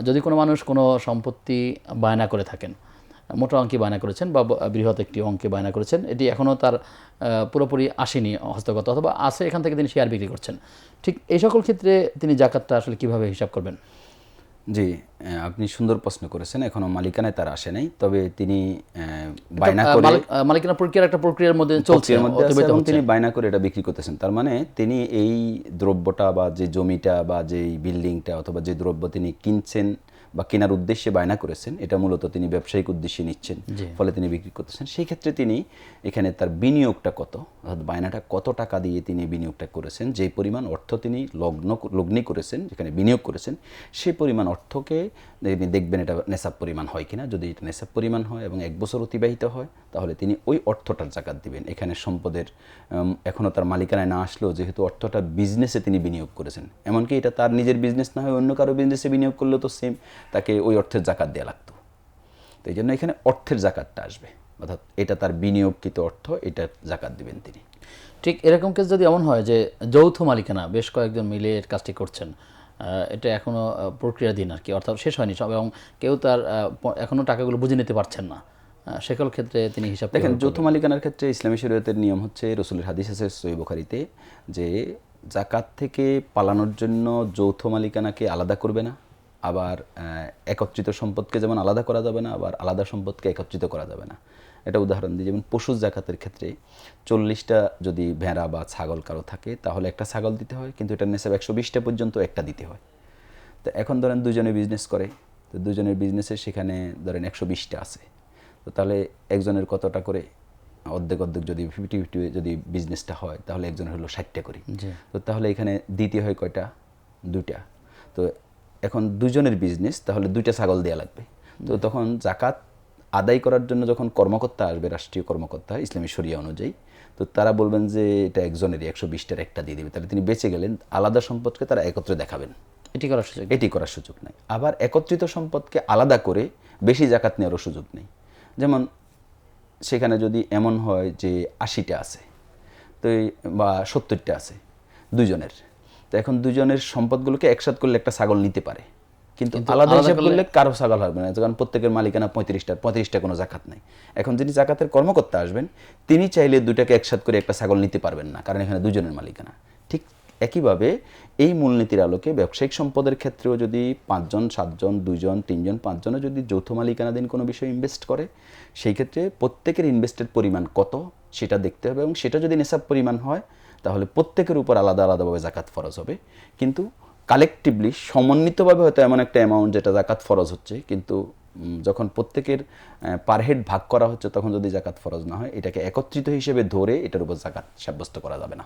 যদি কোনো মানুষ কোনো সম্পত্তি বায়না করে থাকেন, মোটা অঙ্কে বায়না করেছেন বা বৃহৎ একটি অঙ্কে বায়না করেছেন, এটি এখনও তার পুরোপুরি আসেনি হস্তগত, অথবা আসে, এখান থেকে তিনি শেয়ার বিক্রি করছেন, ঠিক এই সকল ক্ষেত্রে তিনি জাকাতটা আসলে কিভাবে হিসাব করবেন? জি, আপনি সুন্দর প্রশ্ন করেছেন। এখনো মালিকানায় তার আসে নাই, তবে তিনি বায়না করে মালিকানা প্রক্রিয়ার একটা প্রক্রিয়ার মধ্যে চলছে, অতিবাহিত এবং হচ্ছে। তিনি বায়না করে এটা বিক্রি করতেছেন। তার মানে তিনি এই দ্রব্যটা বা যে জমিটা বা যে বিল্ডিংটা অথবা যে দ্রব্য তিনি কিনছেন বা কেনার উদ্দেশ্যে বায়না করেছেন, এটা মূলত তিনি ব্যবসায়িক উদ্দেশ্যে নিচ্ছেন, ফলে তিনি বিক্রি করতেছেন। সেই ক্ষেত্রে তিনি এখানে তার বিনিয়োগটা কত, অর্থাৎ বায়নাটা কত টাকা দিয়ে তিনি বিনিয়োগটা করেছেন, যে পরিমাণ অর্থ তিনি লগ্নি করেছেন, যেখানে বিনিয়োগ করেছেন, সেই পরিমাণ অর্থকে দেখবেন এটা নেশাব পরিমাণ হয় কিনা। যদি এটা নেশাব পরিমাণ হয় এবং 1 বছর অতিবাহিত হয়, তাহলে তিনি ওই অর্থটার জাকাত দিবেন। এখানে সম্পদের এখনও তার মালিকানায় না আসলেও যেহেতু অর্থটা বিজনেসে তিনি বিনিয়োগ করেছেন, এমনকি এটা তার নিজের বিজনেস না হয় অন্য কারো বিজনেসে বিনিয়োগ করলেও তো সেম, তাকে ওই অর্থের জাকাত দেওয়া লাগতো। তো এই জন্য এখানে অর্থের জাকাতটা আসবে, অর্থাৎ এটা তার বিনিয়োগকৃত অর্থ, এটার জাকাত দিবেন তিনি। ঠিক এরকম কেস যদি এমন হয় যে যৌথ মালিকানা, বেশ কয়েকজন মিলে এর কাজটি করছেন, এটা এখনও প্রক্রিয়াধীন আর কি, অর্থাৎ শেষ হয়নি সব, এবং কেউ তার এখনও টাকাগুলো বুঝে নিতে পারছেন না, সেকল ক্ষেত্রে তিনি হিসাব দেখেন, যৌথ মালিকানার ক্ষেত্রে ইসলামী শরীয়তের নিয়ম হচ্ছে, রসুলের হাদিস আছে সহিহ বুখারীতে, যে জাকাত থেকে পালানোর জন্য যৌথ মালিকানাকে আলাদা করবে না, আবার একত্রিত সম্পদকে যেমন আলাদা করা যাবে না, আবার আলাদা সম্পদকে একত্রিত করা যাবে না। এটা উদাহরণ দিই, যেমন পশুর জাকাতের ক্ষেত্রে 40টা যদি ভেড়া বা ছাগল কারো থাকে, তাহলে একটা ছাগল দিতে হয়, কিন্তু এটা নেশাব 120টা পর্যন্ত একটা দিতে হয়। তো এখন ধরেন দুজনে বিজনেস করে, তো দুজনের বিজনেসে সেখানে ধরেন 120টা আছে, তো তাহলে একজনের কতটা করে, অর্ধেক অর্ধেক যদি 50-50 যদি বিজনেসটা হয়, তাহলে একজনের হলো 60টা করে। তো তাহলে এখানে দিতে হয় কয়টা? 2টা। তো এখন দুজনের বিজনেস, তাহলে 2টা ছাগল দেওয়া লাগবে। তো তখন জাকাত আদায় করার জন্য যখন কর্মকর্তা আসবে, রাষ্ট্রীয় কর্মকর্তা ইসলামী শরিয়া অনুযায়ী, তো তারা বলবেন যে এটা একজনেরই 120টার একটা দিয়ে দেবে, তাহলে তিনি বেঁচে গেলেন। আলাদা সম্পদকে তারা একত্রে দেখাবেন, এটি করার সুযোগ নেই। আবার একত্রিত সম্পদকে আলাদা করে বেশি জাকাত নেওয়ারও সুযোগ নেই। যেমন সেখানে যদি এমন হয় যে 80টা আছে, তো বা 70টা আছে দুজনের, তো এখন দুজনের সম্পদগুলোকে একসাথে করলে একটা ছাগল নিতে পারে, কিন্তু আলাদা হিসাব করলে কারো ছাগল হবে না, কারণ প্রত্যেকের মালিকানা 35টা কোনো জাকাত নাই। এখন যিনি জাকাতের কর্মকর্তা আসবেন, তিনি চাইলে দুটাকে একসাথে করে একটা ছাগল নিতে পারবেন না, কারণ এখানে দুজনের মালিকানা। ঠিক একইভাবে এই মূলনীতির আলোকে ব্যবসায়িক সম্পদের ক্ষেত্রেও যদি 5 জন 7 জন 2 জন 3 জন 5 জনে যদি যৌথ মালিকানাধীন কোনো বিষয়ে ইনভেস্ট করে, সেই ক্ষেত্রে প্রত্যেকের ইনভেস্টের পরিমাণ কত সেটা দেখতে হবে, এবং সেটা যদি নেশাব পরিমাণ হয়, তাহলে প্রত্যেকের উপর আলাদা আলাদাভাবে জাকাত ফরজ হবে। কিন্তু কালেকটিভলি সমন্বিতভাবে হয়তো এমন একটা অ্যামাউন্ট যেটা জাকাত ফরজ হচ্ছে, কিন্তু যখন প্রত্যেকের পার হেড ভাগ করা হচ্ছে, তখন যদি জাকাত ফরজ না হয়, এটাকে একত্রিত হিসেবে ধরে এটার উপর জাকাত সাব্যস্ত করা যাবে না।